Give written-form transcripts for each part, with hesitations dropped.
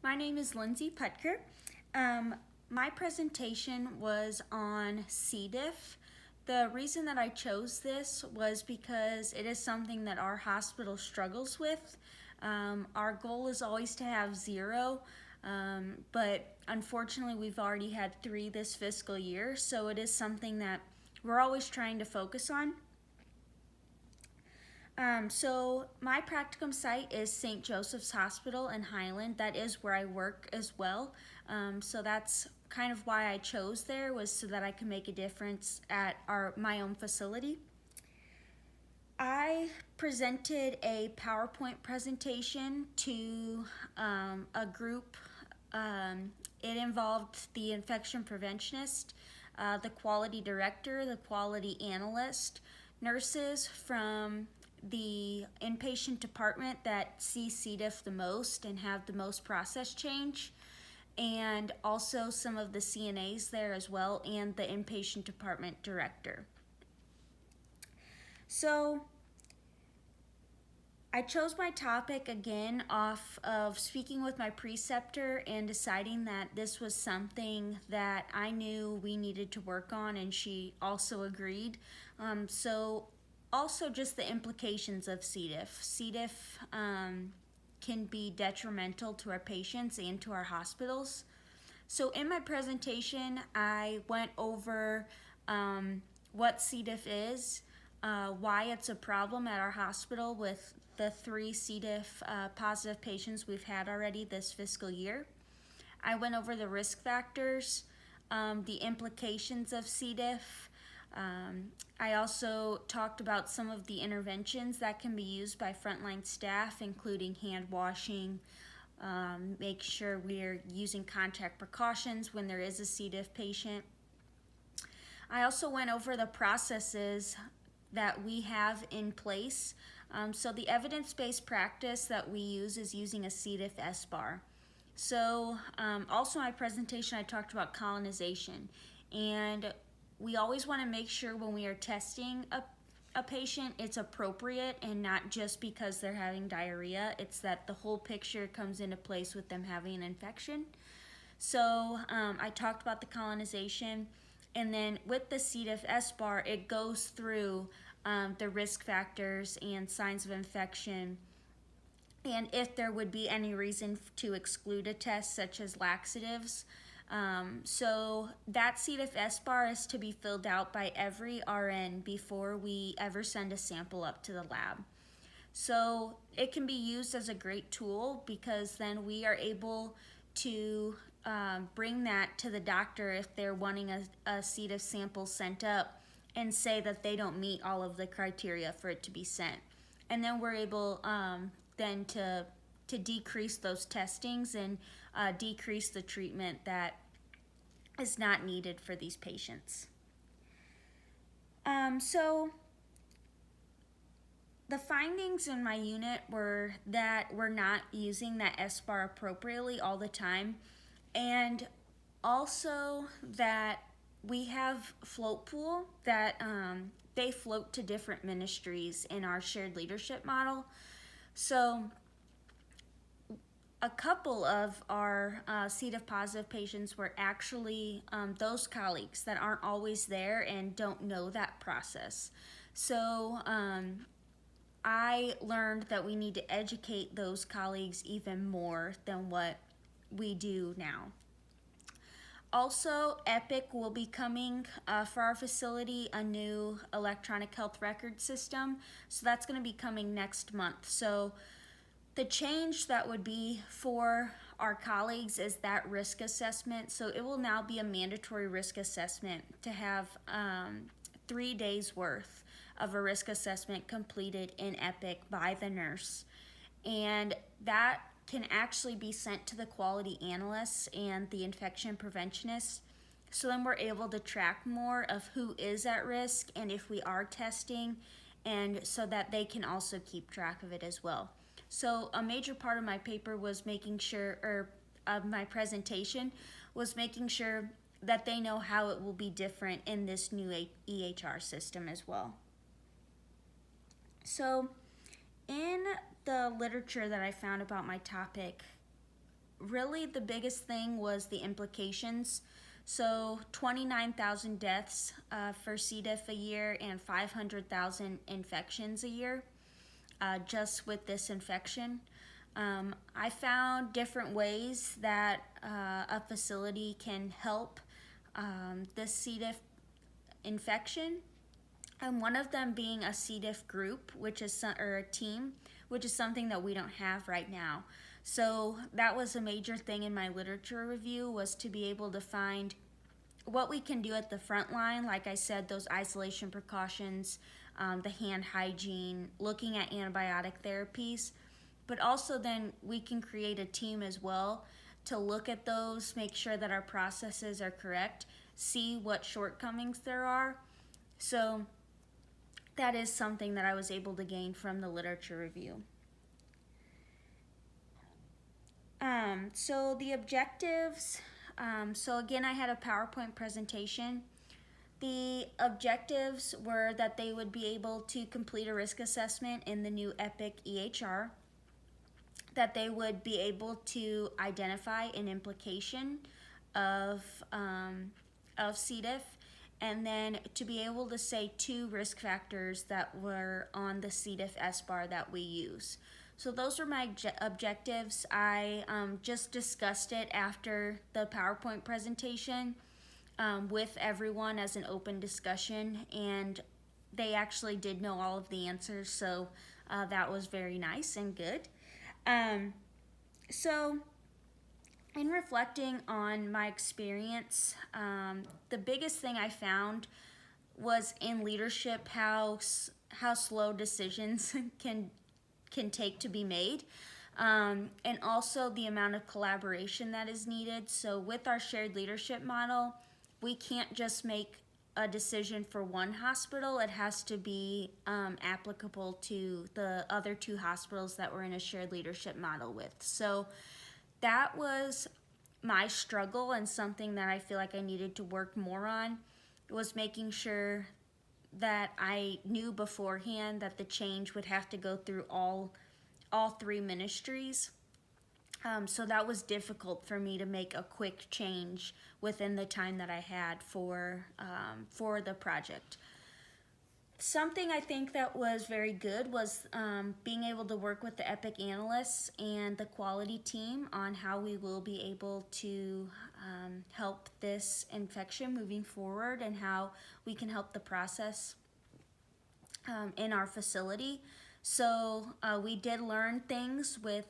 My name is Lindsay Putker. My presentation was on C. diff. The reason that I chose this was because it is something that our hospital struggles with. Our goal is always to have 0, but unfortunately we've already had 3 this fiscal year, so it is something that we're always trying to focus on. So my practicum site is St. Joseph's Hospital in Highland. That is where I work as well. So that's kind of why I chose there, was so that I can make a difference at my own facility. I presented a PowerPoint presentation to a group. It involved the infection preventionist, the quality director, the quality analyst, nurses from the inpatient department that see C. diff the most and have the most process change, and also some of the CNAs there as well, and the inpatient department director. So I chose my topic again off of speaking with my preceptor and deciding that this was something that I knew we needed to work on, and she also agreed. So also just the implications of C. diff. C. diff can be detrimental to our patients and to our hospitals. So in my presentation, I went over what C. diff is, why it's a problem at our hospital with the 3 C. diff positive patients we've had already this fiscal year. I went over the risk factors, the implications of C. diff. I also talked about some of the interventions that can be used by frontline staff, including hand washing, make sure we're using contact precautions when there is a C. diff patient. I also went over the processes that we have in place. So the evidence-based practice that we use is using a C. diff SBAR. So also in my presentation I talked about colonization, and we always want to make sure when we are testing a patient it's appropriate and not just because they're having diarrhea. It's that the whole picture comes into place with them having an infection. So I talked about the colonization, and then with the C. diff SBAR it goes through the risk factors and signs of infection, and if there would be any reason to exclude a test such as laxatives. So that C. diff SBAR is to be filled out by every RN before we ever send a sample up to the lab. So it can be used as a great tool, because then we are able to bring that to the doctor if they're wanting a C. diff sample sent up and say that they don't meet all of the criteria for it to be sent. And then we're able then to decrease those testings and decrease the treatment that is not needed for these patients. So the findings in my unit were that we're not using that SBAR appropriately all the time, and also that we have float pool that they float to different ministries in our shared leadership model. So a couple of our C. diff positive patients were actually those colleagues that aren't always there and don't know that process. So I learned that we need to educate those colleagues even more than what we do now. Also, Epic will be coming for our facility, a new electronic health record system. So that's going to be coming next month. So the change that would be for our colleagues is that risk assessment. So it will now be a mandatory risk assessment to have 3 days worth of a risk assessment completed in Epic by the nurse. And that can actually be sent to the quality analysts and the infection preventionists. So then we're able to track more of who is at risk and if we are testing, and so that they can also keep track of it as well. So a major part of my paper was making sure, or of my presentation, was making sure that they know how it will be different in this new EHR system as well. So in the literature that I found about my topic, really the biggest thing was the implications. So 29,000 deaths for C. diff a year and 500,000 infections a year just with this infection. I found different ways that a facility can help this C. diff infection, and one of them being a C. diff group, which is or a team, which is something that we don't have right now. So that was a major thing in my literature review, was to be able to find what we can do at the front line. Like I said, those isolation precautions, the hand hygiene, looking at antibiotic therapies, but also then we can create a team as well to look at those, make sure that our processes are correct, see what shortcomings there are. So that is something that I was able to gain from the literature review. So the objectives, so again, I had a PowerPoint presentation. The objectives were that they would be able to complete a risk assessment in the new EPIC EHR, that they would be able to identify an implication of C. diff, and then to be able to say 2 risk factors that were on the C. diff SBAR that we use. So those were my objectives. I just discussed it after the PowerPoint presentation with everyone as an open discussion, and they actually did know all of the answers, so that was very nice and good. So in reflecting on my experience, the biggest thing I found was in leadership how slow decisions can take to be made, and also the amount of collaboration that is needed. So with our shared leadership model, we can't just make a decision for one hospital. It has to be applicable to the other 2 hospitals that we're in a shared leadership model with. So that was my struggle, and something that I feel like I needed to work more on was making sure that I knew beforehand that the change would have to go through all 3 ministries. So that was difficult for me to make a quick change within the time that I had for the project. Something I think that was very good was being able to work with the EPIC analysts and the quality team on how we will be able to help this infection moving forward, and how we can help the process in our facility. So we did learn things with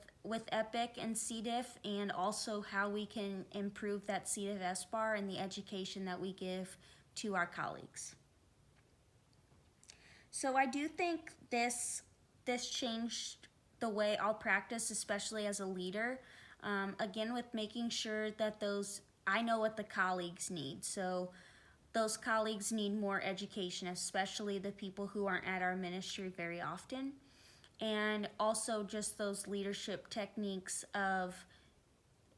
EPIC and C. diff, and also how we can improve that C. diff SBAR and the education that we give to our colleagues. So I do think this changed the way I'll practice, especially as a leader. Again, with making sure that I know what the colleagues need. So those colleagues need more education, especially the people who aren't at our ministry very often. And also just those leadership techniques of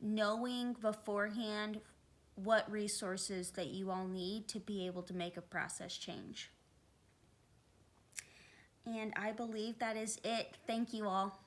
knowing beforehand what resources that you all need to be able to make a process change. And I believe that is it. Thank you all.